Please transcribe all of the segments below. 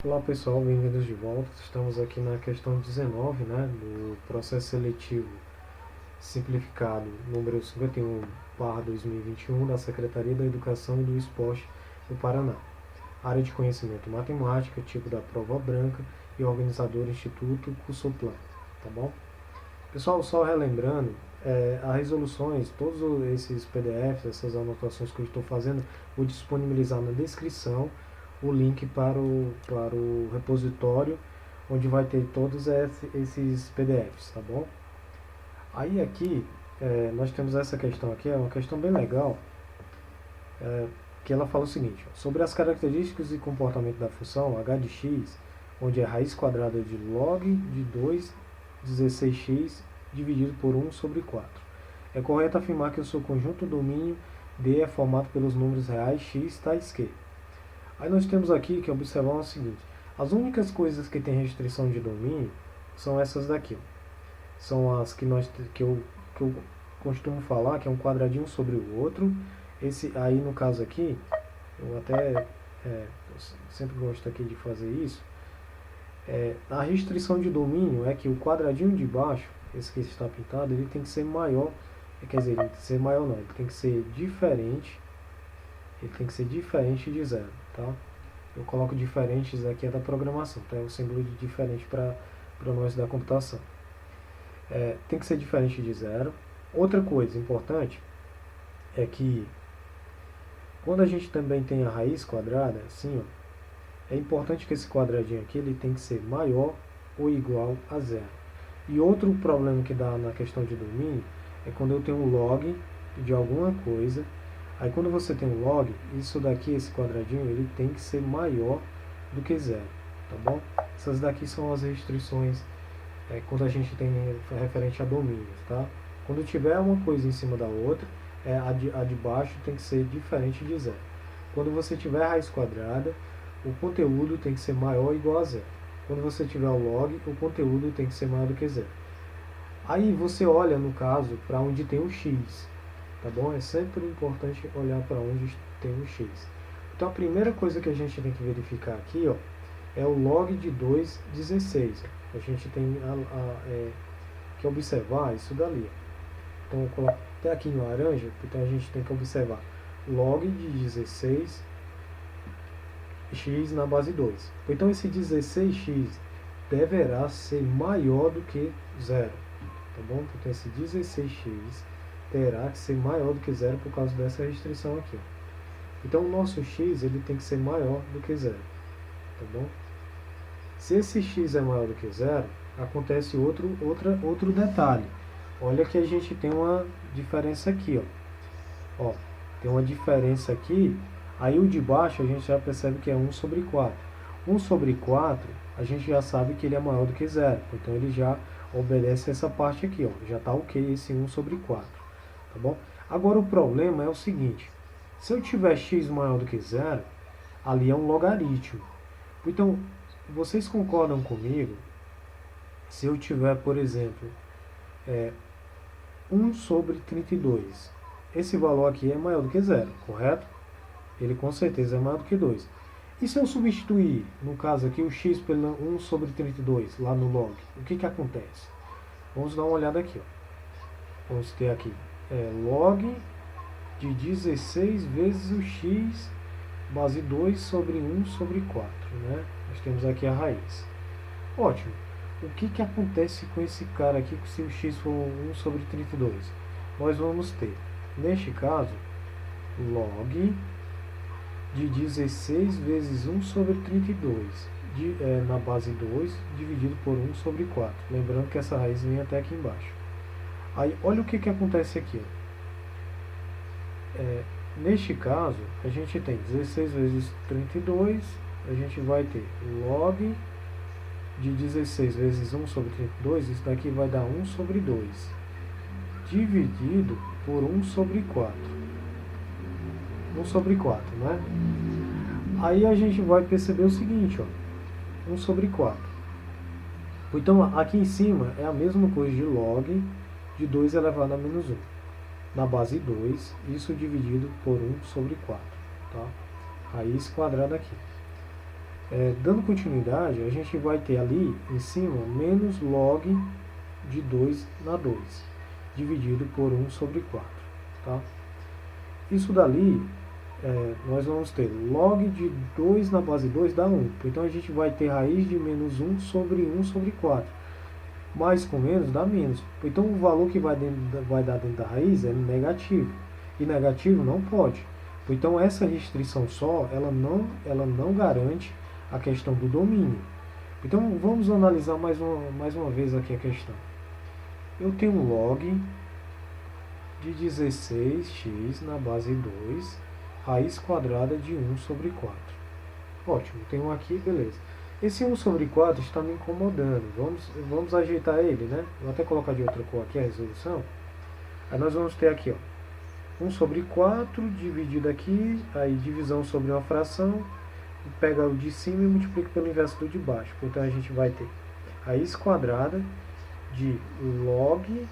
Olá pessoal, bem-vindos de volta. Estamos aqui na questão 19, do processo seletivo simplificado número 51/2021 da Secretaria da Educação e do Esporte do Paraná. Área de conhecimento matemática, tipo da prova branca e organizador Instituto Cursoplan, tá bom? Pessoal, só relembrando, as resoluções, todos esses PDFs, essas anotações que eu estou fazendo, vou disponibilizar na descrição o link para o repositório, onde vai ter todos esses PDFs, tá bom? Aí aqui, nós temos essa questão aqui, é uma questão bem legal, que ela fala o seguinte: sobre as características e comportamento da função h de x, onde é raiz quadrada de log de 2, 16x dividido por 1 sobre 4. É correto afirmar que o seu conjunto domínio D é formado pelos números reais x tais que. Aí nós temos aqui que observar o seguinte: as únicas coisas que têm restrição de domínio são essas daqui. São as que eu costumo falar, que é um quadradinho sobre o outro. Esse aí, no caso aqui, eu até sempre gosto aqui de fazer isso. A restrição de domínio é que o quadradinho de baixo, esse que está pintado, ele tem que ser maior. Quer dizer, ele tem que ser maior não, ele tem que ser diferente. Ele tem que ser diferente de zero, tá? Eu coloco diferentes aqui é da programação, tá? É o símbolo de diferente para nós da computação. Tem que ser diferente de zero. Outra coisa importante é que quando a gente também tem a raiz quadrada, assim, ó, é importante que esse quadradinho aqui ele tem que ser maior ou igual a zero. E outro problema que dá na questão de domínio é quando eu tenho um log de alguma coisa. Aí quando você tem um log, isso daqui, esse quadradinho, ele tem que ser maior do que zero, tá bom? Essas daqui são as restrições quando a gente tem referente a domínios, tá? Quando tiver uma coisa em cima da outra, a de baixo tem que ser diferente de zero. Quando você tiver raiz quadrada, o conteúdo tem que ser maior ou igual a zero. Quando você tiver o log, o conteúdo tem que ser maior do que zero. Aí você olha, no caso, para onde tem o x, tá bom? É sempre importante olhar para onde tem o x. Então a primeira coisa que a gente tem que verificar aqui, ó, é o log de 2,16. A gente tem que observar isso dali. Então eu coloco até aqui em laranja, então a gente tem que observar log de 16 x na base 2. Então esse 16x deverá ser maior do que zero, tá bom? Então esse 16x terá que ser maior do que zero por causa dessa restrição aqui, ó. Então o nosso x ele tem que ser maior do que zero, tá bom? Se esse x é maior do que zero, acontece outro detalhe. Olha que a gente tem uma diferença aqui, ó. Tem uma diferença aqui. Aí o de baixo a gente já percebe que é 1 sobre 4. 1 sobre 4 a gente já sabe que ele é maior do que zero. Então ele já obedece essa parte aqui, ó. Já está ok esse 1 sobre 4. Tá bom? Agora o problema é o seguinte: se eu tiver x maior do que zero, ali é um logaritmo. Então, vocês concordam comigo se eu tiver, por exemplo, 1 sobre 32? Esse valor aqui é maior do que zero, correto? Ele com certeza é maior do que 2. E se eu substituir, no caso aqui, o x pelo 1 sobre 32, lá no log, o que acontece? Vamos dar uma olhada aqui, ó. Vamos ter aqui log de 16 vezes o x, base 2 sobre 1 sobre 4, né? Nós temos aqui a raiz. Ótimo. O que acontece com esse cara aqui se o x for 1 sobre 32? Nós vamos ter, neste caso, log de 16 vezes 1 sobre 32 na base 2 dividido por 1 sobre 4. Lembrando que essa raiz vem até aqui embaixo. Aí, olha o que acontece aqui. Neste caso, a gente tem 16 vezes 32, a gente vai ter log de 16 vezes 1 sobre 32, isso daqui vai dar 1 sobre 2, dividido por 1 sobre 4. 1 sobre 4, né? Aí a gente vai perceber o seguinte, ó, 1 sobre 4. Então aqui em cima é a mesma coisa de log de 2 elevado a menos 1. Na base 2, isso dividido por 1 sobre 4, tá? Raiz quadrada aqui. Dando continuidade, a gente vai ter ali em cima menos log de 2 na 2, dividido por 1 sobre 4. Tá? Isso dali, nós vamos ter log de 2 na base 2 dá 1. Então a gente vai ter raiz de menos 1 sobre 4. Mais com menos dá menos. Então o valor que vai dar dentro da raiz é negativo. E negativo não pode. Então essa restrição só, ela não garante a questão do domínio. Então vamos analisar mais uma vez aqui a questão. Eu tenho um log de 16x na base 2, raiz quadrada de 1 sobre 4. Ótimo, tem um aqui, beleza. Esse 1 sobre 4 está me incomodando. Vamos ajeitar ele, né? Vou até colocar de outra cor aqui a resolução. Aí nós vamos ter aqui, ó, 1 sobre 4 dividido aqui, aí divisão sobre uma fração, pega o de cima e multiplica pelo inverso do de baixo. Então a gente vai ter raiz quadrada de log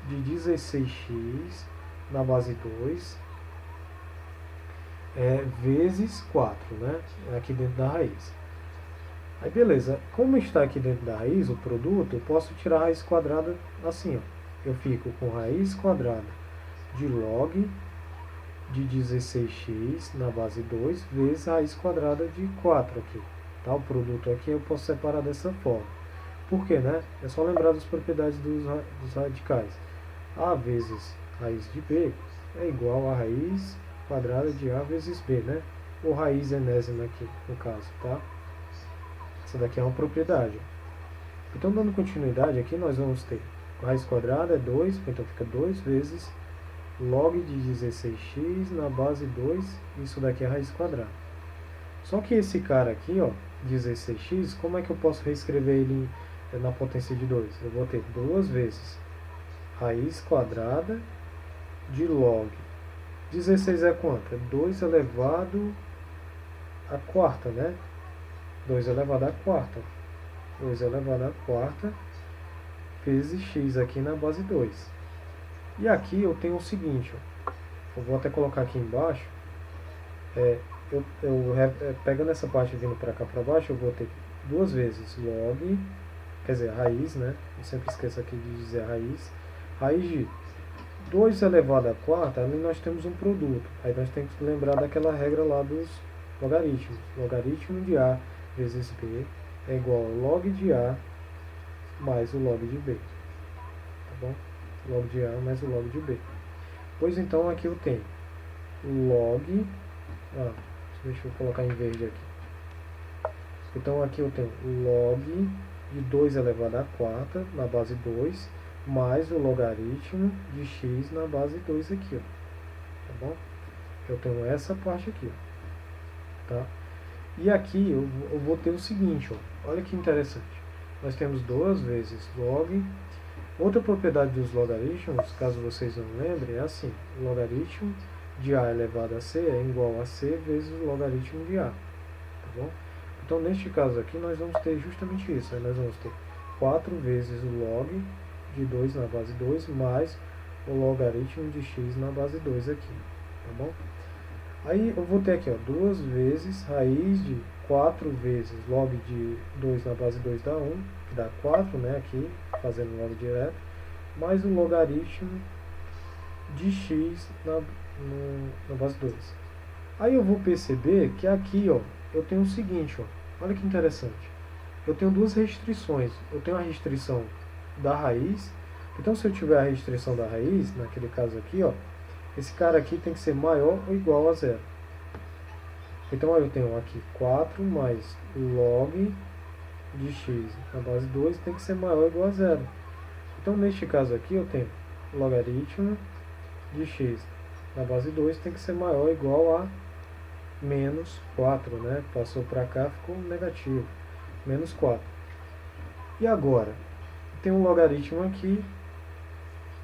de 16x na base 2 vezes 4, né? Aqui dentro da raiz. Aí beleza, como está aqui dentro da raiz o produto, eu posso tirar a raiz quadrada assim, ó. Eu fico com raiz quadrada de log de 16x na base 2 vezes a raiz quadrada de 4 aqui. Tá? O produto aqui eu posso separar dessa forma. Por quê, né? É só lembrar das propriedades dos radicais. A vezes raiz de B é igual a raiz quadrada de A vezes B, né? Ou raiz enésima aqui, no caso, tá? Essa daqui é uma propriedade. Então, dando continuidade aqui, nós vamos ter raiz quadrada é 2, então fica 2 vezes log de 16x na base 2, isso daqui é a raiz quadrada. Só que esse cara aqui, ó, 16x, como é que eu posso reescrever ele na potência de 2? Eu vou ter 2 vezes raiz quadrada de log. 16 é quanto? É 2 elevado à quarta, né? 2 elevado à quarta. 2 elevado à quarta vezes x aqui na base 2. E aqui eu tenho o seguinte, ó. Eu vou até colocar aqui embaixo. Pegando essa parte vindo para cá para baixo, eu vou ter 2 vezes log, quer dizer, raiz, né? Eu sempre esqueço aqui de dizer raiz. Raiz de 2 elevado à quarta, ali nós temos um produto. Aí nós temos que lembrar daquela regra lá dos logaritmos. Logaritmo de A vezes B é igual ao log de A mais o log de B. Tá bom? Log de A mais o log de B. Pois então aqui eu tenho log... deixa eu colocar em verde aqui. Então aqui eu tenho log de 2 elevado à quarta na base 2 mais o logaritmo de x na base 2 aqui, ó. Tá bom? Eu tenho essa parte aqui, ó. Tá? E aqui eu vou ter o seguinte, ó. Olha que interessante. Nós temos 2 vezes log. Outra propriedade dos logaritmos, caso vocês não lembrem, é assim. O logaritmo de A elevado a C é igual a C vezes o logaritmo de A. Tá bom? Então, neste caso aqui, nós vamos ter justamente isso. Nós vamos ter 4 vezes o log de 2 na base 2 mais o logaritmo de x na base 2 aqui. Tá bom? Aí eu vou ter aqui, ó, 2 vezes raiz de 4 vezes log de 2 na base 2 dá 1, que dá 4, né, aqui, fazendo log direto, mais o logaritmo de x na base 2. Aí eu vou perceber que aqui, ó, eu tenho o seguinte, ó, olha que interessante. Eu tenho duas restrições. Eu tenho a restrição da raiz. Então, se eu tiver a restrição da raiz, naquele caso aqui, ó, esse cara aqui tem que ser maior ou igual a zero. Então, eu tenho aqui 4 mais log de x na base 2 tem que ser maior ou igual a zero. Então, neste caso aqui, eu tenho logaritmo de x na base 2 tem que ser maior ou igual a menos 4, né? Passou para cá, ficou negativo. Menos 4. E agora? Tem um logaritmo aqui,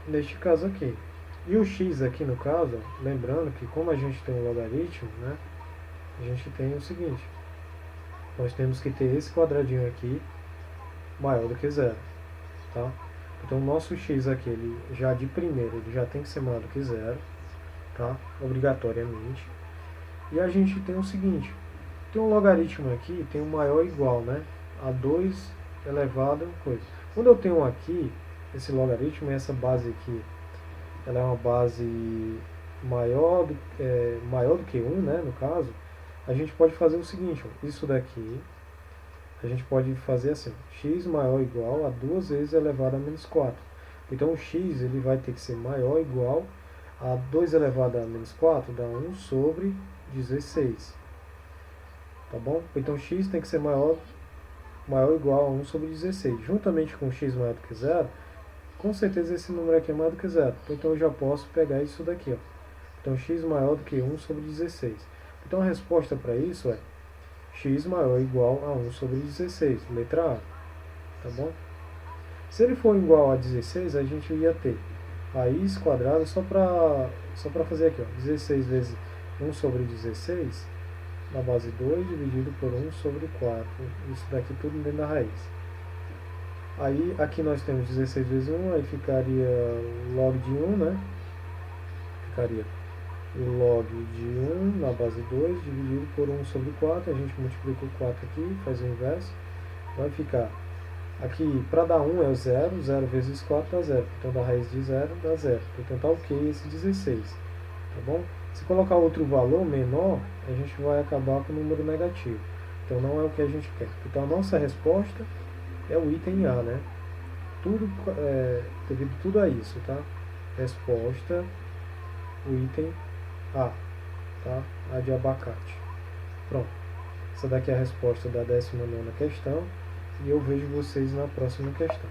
neste caso aqui. E o x aqui no caso, lembrando que como a gente tem um logaritmo, né? A gente tem o seguinte. Nós temos que ter esse quadradinho aqui maior do que zero. Tá? Então o nosso x aqui, ele já de primeira, ele já tem que ser maior do que zero. Tá? Obrigatoriamente. E a gente tem o seguinte. Tem um logaritmo aqui, tem um maior ou igual, né? A 2 elevado a coisa. Quando eu tenho aqui, esse logaritmo, essa base aqui, ela é uma base maior do que 1, né, no caso, a gente pode fazer o seguinte, ó, isso daqui, a gente pode fazer assim, x maior ou igual a 2 vezes elevado a menos 4. Então o x ele vai ter que ser maior ou igual a 2 elevado a menos 4, dá 1 sobre 16. Tá bom? Então x tem que ser maior ou igual a 1 sobre 16. Juntamente com x maior do que zero, com certeza esse número aqui é maior do que zero. Então eu já posso pegar isso daqui, ó. Então x maior do que 1 sobre 16. Então a resposta para isso é x maior ou igual a 1 sobre 16, letra A. Tá bom? Se ele for igual a 16, a gente ia ter raiz quadrada, só para fazer aqui, ó, 16 vezes 1 sobre 16, na base 2 dividido por 1 sobre 4. Isso daqui tudo dentro da raiz. Aí aqui nós temos 16 vezes 1, aí ficaria log de 1, né? Ficaria log de 1 na base 2 dividido por 1 sobre 4. A gente multiplica o 4 aqui, faz o inverso. Vai ficar aqui, para dar 1 é o 0, 0 vezes 4 dá 0. Então da raiz de 0 dá 0. Então tá ok esse 16. Tá bom? Se colocar outro valor menor, a gente vai acabar com o número negativo. Então não é o que a gente quer. Então a nossa resposta é o item A, né? Tudo, devido tudo a isso, tá? Resposta, o item A, tá? A de abacate. Pronto. Essa daqui é a resposta da 19ª questão. E eu vejo vocês na próxima questão.